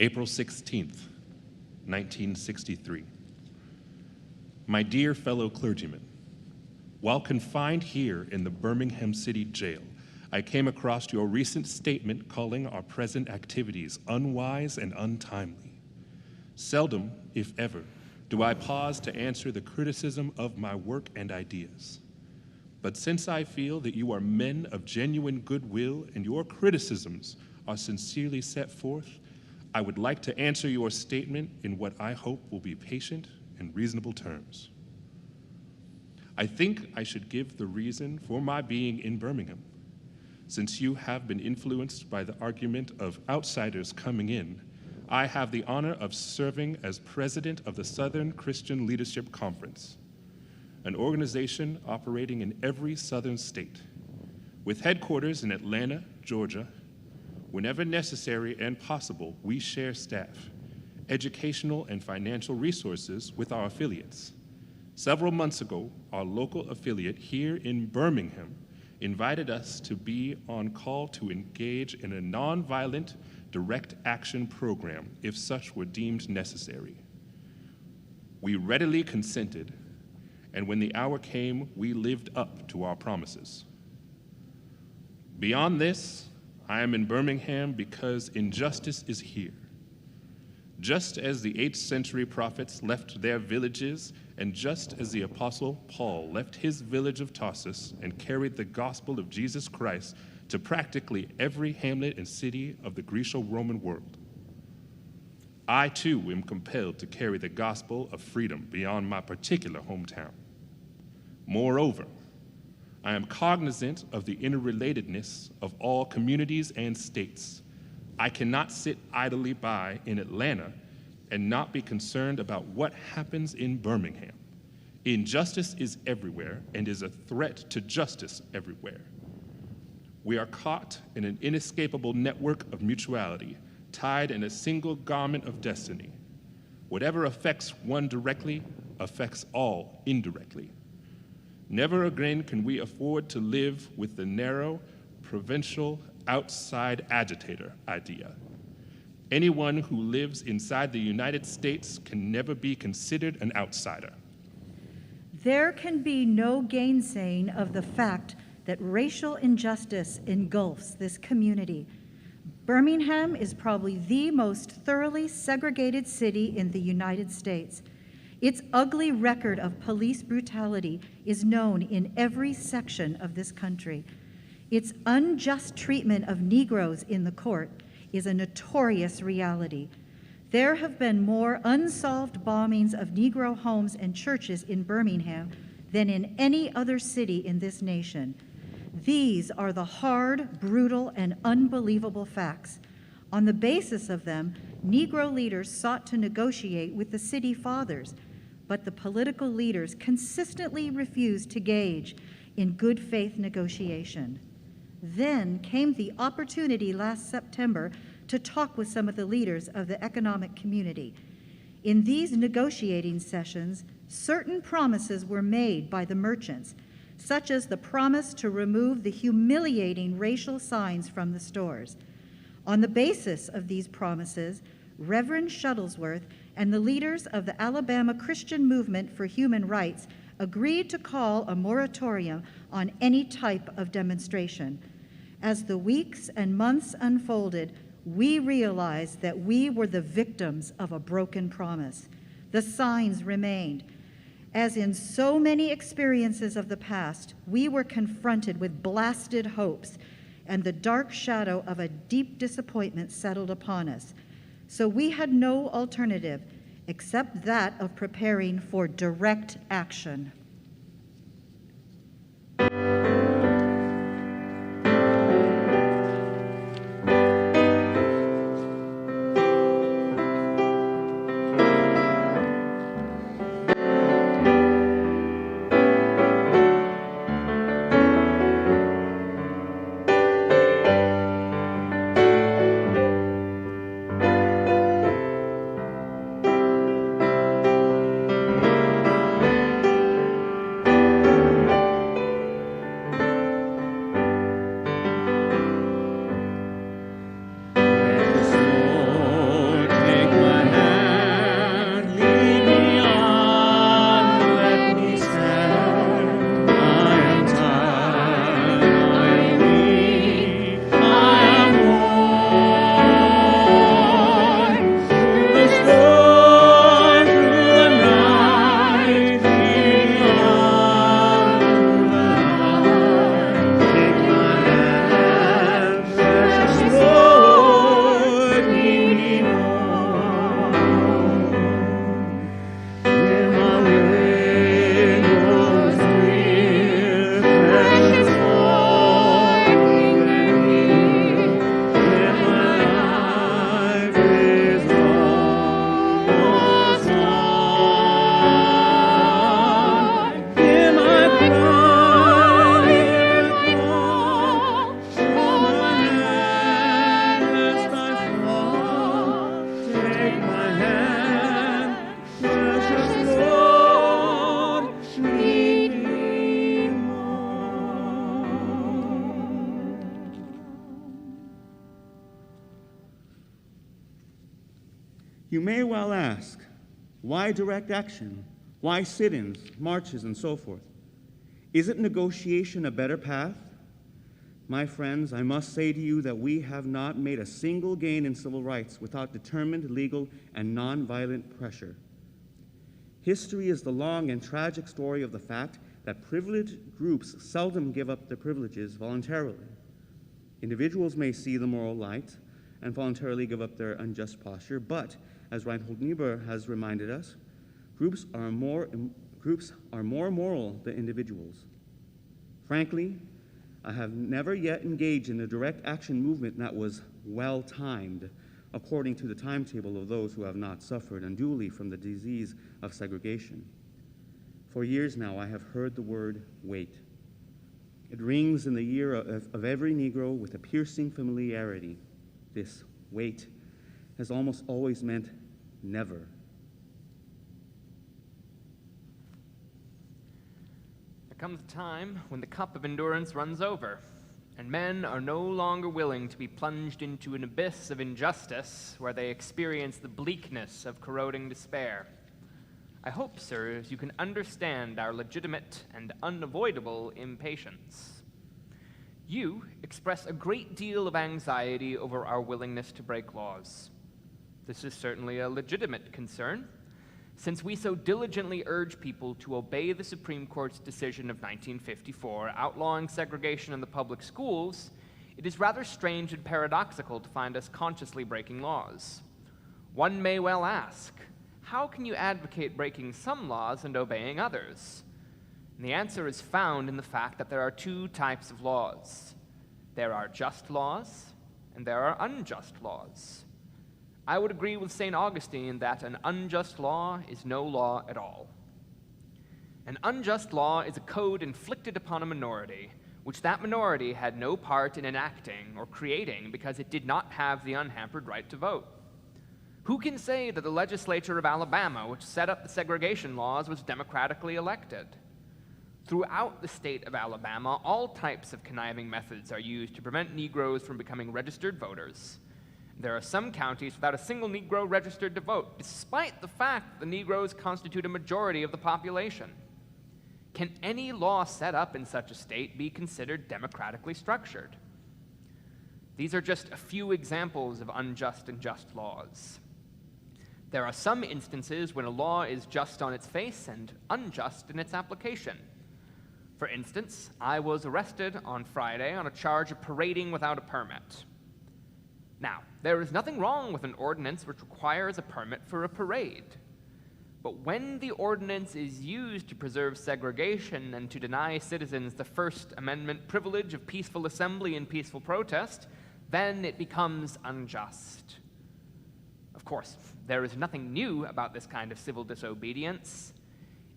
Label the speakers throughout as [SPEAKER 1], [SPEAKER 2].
[SPEAKER 1] April 16th, 1963. My dear fellow clergymen, while confined here in the Birmingham City Jail, I came across your recent statement calling our present activities unwise and untimely. Seldom, if ever, do I pause to answer the criticism of my work and ideas. But since I feel that you are men of genuine goodwill and your criticisms are sincerely set forth, I would like to answer your statement in what I hope will be patient and reasonable terms. I think I should give the reason for my being in Birmingham. Since you have been influenced by the argument of outsiders coming in, I have the honor of serving as president of the Southern Christian Leadership Conference, an organization operating in every southern state, with headquarters in Atlanta, Georgia. Whenever necessary and possible, we share staff, educational and financial resources with our affiliates. Several months ago, our local affiliate here in Birmingham invited us to be on call to engage in a nonviolent direct action program if such were deemed necessary. We readily consented, and when the hour came, we lived up to our promises. Beyond this, I am in Birmingham because injustice is here. Just as the 8th century prophets left their villages, and just as the Apostle Paul left his village of Tarsus and carried the gospel of Jesus Christ to practically every hamlet and city of the Greco-Roman world, I too am compelled to carry the gospel of freedom beyond my particular hometown. Moreover, I am cognizant of the interrelatedness of all communities and states. I cannot sit idly by in Atlanta and not be concerned about what happens in Birmingham. Injustice is everywhere and is a threat to justice everywhere. We are caught in an inescapable network of mutuality, tied in a single garment of destiny. Whatever affects one directly affects all indirectly. Never again can we afford to live with the narrow, provincial, outside agitator idea. Anyone who lives inside the United States can never be considered an outsider.
[SPEAKER 2] There can be no gainsaying of the fact that racial injustice engulfs this community. Birmingham is probably the most thoroughly segregated city in the United States. Its ugly record of police brutality is known in every section of this country. Its unjust treatment of Negroes in the court is a notorious reality. There have been more unsolved bombings of Negro homes and churches in Birmingham than in any other city in this nation. These are the hard, brutal, and unbelievable facts. On the basis of them, Negro leaders sought to negotiate with the city fathers, but the political leaders consistently refused to engage in good faith negotiation. Then came the opportunity last September to talk with some of the leaders of the economic community. In these negotiating sessions, certain promises were made by the merchants, such as the promise to remove the humiliating racial signs from the stores. On the basis of these promises, Reverend Shuttlesworth and the leaders of the Alabama Christian Movement for Human Rights agreed to call a moratorium on any type of demonstration. As the weeks and months unfolded, we realized that we were the victims of a broken promise. The signs remained. As in so many experiences of the past, we were confronted with blasted hopes, and the dark shadow of a deep disappointment settled upon us. So we had no alternative except that of preparing for direct action.
[SPEAKER 3] You may well ask, why direct action? Why sit-ins, marches, and so forth? Isn't negotiation a better path? My friends, I must say to you that we have not made a single gain in civil rights without determined legal and nonviolent pressure. History is the long and tragic story of the fact that privileged groups seldom give up their privileges voluntarily. Individuals may see the moral light and voluntarily give up their unjust posture, but, as Reinhold Niebuhr has reminded us, groups are more moral than individuals. Frankly, I have never yet engaged in a direct action movement that was well-timed, according to the timetable of those who have not suffered unduly from the disease of segregation. For years now, I have heard the word wait. It rings in the ear of every Negro with a piercing familiarity. This wait has almost always meant never.
[SPEAKER 4] There comes a time when the cup of endurance runs over, and men are no longer willing to be plunged into an abyss of injustice where they experience the bleakness of corroding despair. I hope, sirs, you can understand our legitimate and unavoidable impatience. You express a great deal of anxiety over our willingness to break laws. This is certainly a legitimate concern, since we so diligently urge people to obey the Supreme Court's decision of 1954 outlawing segregation in the public schools. It is rather strange and paradoxical to find us consciously breaking laws. One may well ask, how can you advocate breaking some laws and obeying others? And the answer is found in the fact that there are two types of laws. There are just laws, and there are unjust laws. I would agree with St. Augustine that an unjust law is no law at all. An unjust law is a code inflicted upon a minority, which that minority had no part in enacting or creating because it did not have the unhampered right to vote. Who can say that the legislature of Alabama, which set up the segregation laws, was democratically elected? Throughout the state of Alabama, all types of conniving methods are used to prevent Negroes from becoming registered voters. There are some counties without a single Negro registered to vote, despite the fact that the Negroes constitute a majority of the population. Can any law set up in such a state be considered democratically structured? These are just a few examples of unjust and just laws. There are some instances when a law is just on its face and unjust in its application. For instance, I was arrested on Friday on a charge of parading without a permit. Now, there is nothing wrong with an ordinance which requires a permit for a parade. But when the ordinance is used to preserve segregation and to deny citizens the First Amendment privilege of peaceful assembly and peaceful protest, then it becomes unjust. Of course, there is nothing new about this kind of civil disobedience.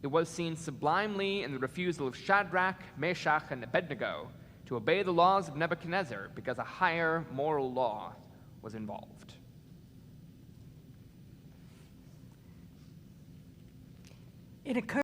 [SPEAKER 4] It was seen sublimely in the refusal of Shadrach, Meshach, and Abednego to obey the laws of Nebuchadnezzar because a higher moral law was involved.
[SPEAKER 5] It occurs